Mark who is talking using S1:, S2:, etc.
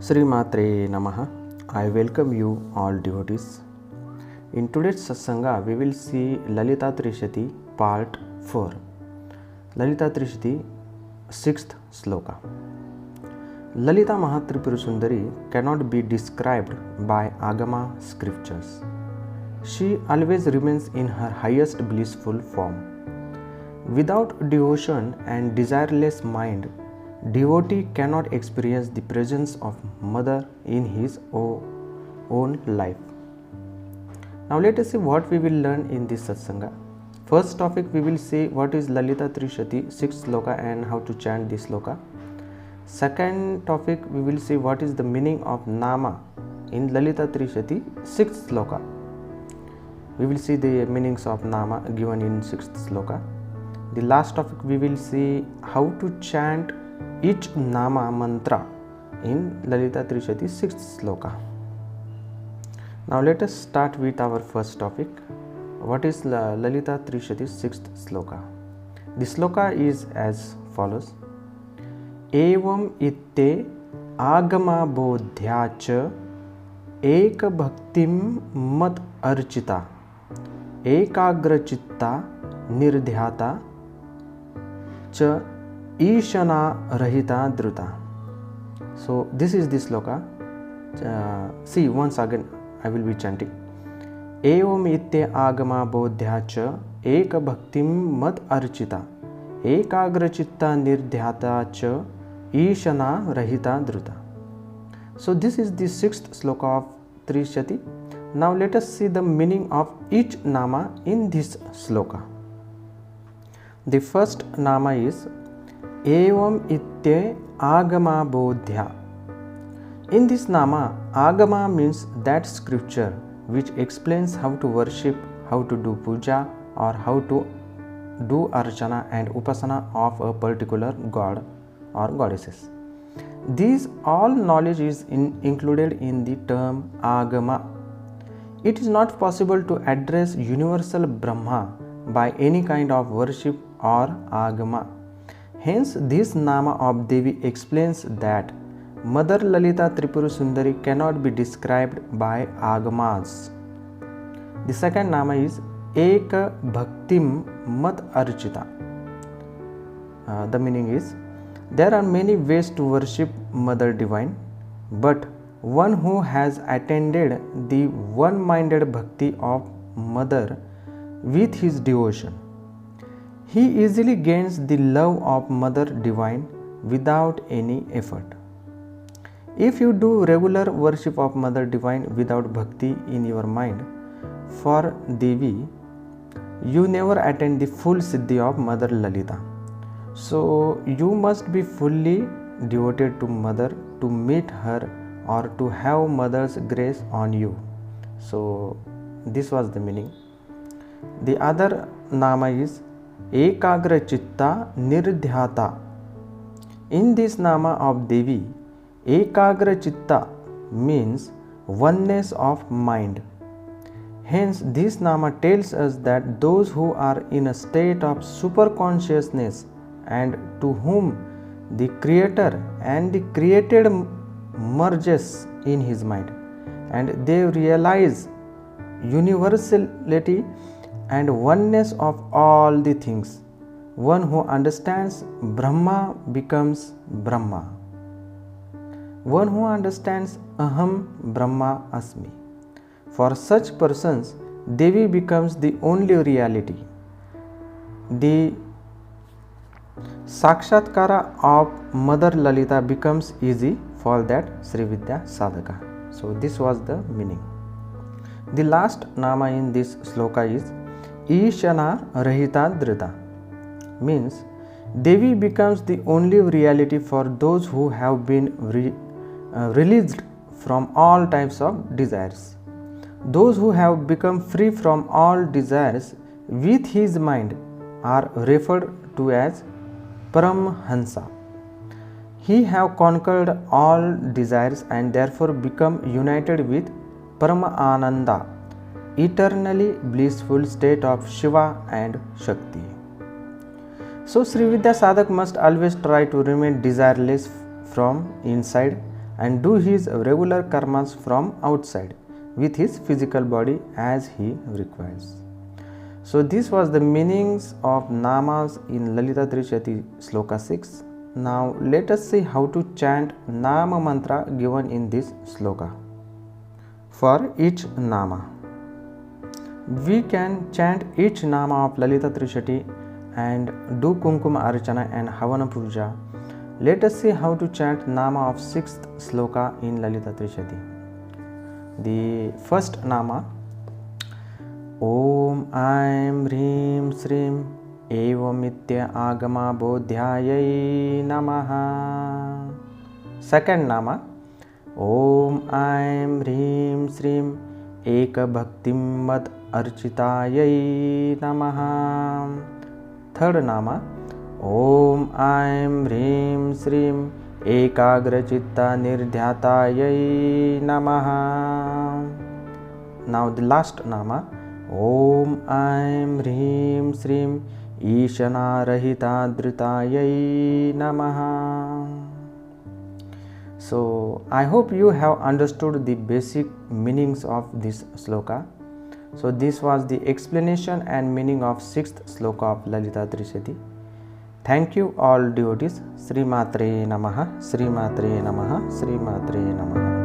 S1: Sri Matre Namaha. I welcome you all devotees. In today's satsanga, we will see Lalita Trishati part 4. Lalita Trishati 6th sloka. Lalita Mahatripura Sundari cannot be described by Agama scriptures. She always remains in her highest blissful form. Without devotion and desireless mind, devotee cannot experience the presence of Mother in his own life. Now let us see what we will learn in this satsanga. First topic, we will see what is Lalita Trishati 6th sloka and how to chant this sloka. Second topic, we will see what is the meaning of Nama in Lalita Trishati 6th sloka. We will see the meanings of Nama given in 6th sloka. The last topic, we will see how to chant each Nama mantra in Lalita Trishati 6th sloka. Now let us start with our first topic. What is Lalita Trishati 6th sloka? The sloka is as follows. Evam itte agama bodhya cha ek bhaktim mat archita ekagra chitta nirdhyata cha Ishana Rahita Druta. So this is the sloka. See, once again I will be chanting. Evam itte agama bodhya cha eka bhaktim mat archita ekagra chitta nirdhyata cha Ishana Rahita Druta. So this is the 6th sloka of Trishati. Now let us see the meaning of each Nama in this sloka. The first Nama is Evam itte agama bodhya. In this Nama, agama means that scripture which explains how to worship, how to do puja, or how to do archana and upasana of a particular god or goddesses. These all knowledge is included in the term agama. It is not possible to address universal Brahma by any kind of worship or agama. Hence, this Nama of Devi explains that Mother Lalita Tripura Sundari cannot be described by agamas. The second Nama is Eka Bhaktim Mat Archita. The meaning is, there are many ways to worship Mother Divine, but one who has attended the one-minded bhakti of Mother with his devotion, he easily gains the love of Mother Divine without any effort. If you do regular worship of Mother Divine without bhakti in your mind for Devi, you never attain the full siddhi of Mother Lalita. So you must be fully devoted to Mother to meet her or to have Mother's grace on you. So this was the meaning. The other Nama is Ekagra Chitta Nirdhyata. In this Nama of Devi, Ekagra Chitta means oneness of mind. Hence, this Nama tells us that those who are in a state of super consciousness and to whom the Creator and the created merges in his mind, and they realize universality and oneness of all the things. One who understands Brahma becomes Brahma. One who understands Aham Brahma Asmi. For such persons, Devi becomes the only reality. The Sakshatkara of Mother Lalita becomes easy for that Sri Vidya Sadhaka. So this was the meaning. The last Nama in this sloka is Ishana Rahita Drita, means Devi becomes the only reality for those who have been released from all types of desires. Those who have become free from all desires with his mind are referred to as Paramhansa. He have conquered all desires and therefore become united with Parama-Ananda, eternally blissful state of Shiva and Shakti. So Sri Vidya Sadhak must always try to remain desireless from inside and do his regular karmas from outside with his physical body as he requires. So this was the meanings of namas in Lalita Trishati Sloka 6. Now let us see how to chant Nama mantra given in this sloka. For each nama, we can chant each nama of Lalita Trishati and do Kumkuma Archana and Havana Puja. Let us see how to chant nama of 6th sloka in Lalita Trishati. The first nama, Om Aim Hrim Srim Evamitya Agama Bodhyayai Namaha. Second nama, Om Aim Hrim Srim Eka Bhaktim Mad Architayai Namaha. Third nama, Om Aim Hrim Srim Ekagra Chitta Nirdhyatayai Namaha. Now the last nama, Om Aim Hrim Srim Ishana Rahita Dhritayai Namaha. So I hope you have understood the basic meanings of this sloka. So this was the explanation and meaning of 6th sloka of Lalita Trishati. Thank you all devotees. Sri Matre Namaha, Sri Matre Namaha, Sri Matre Namaha.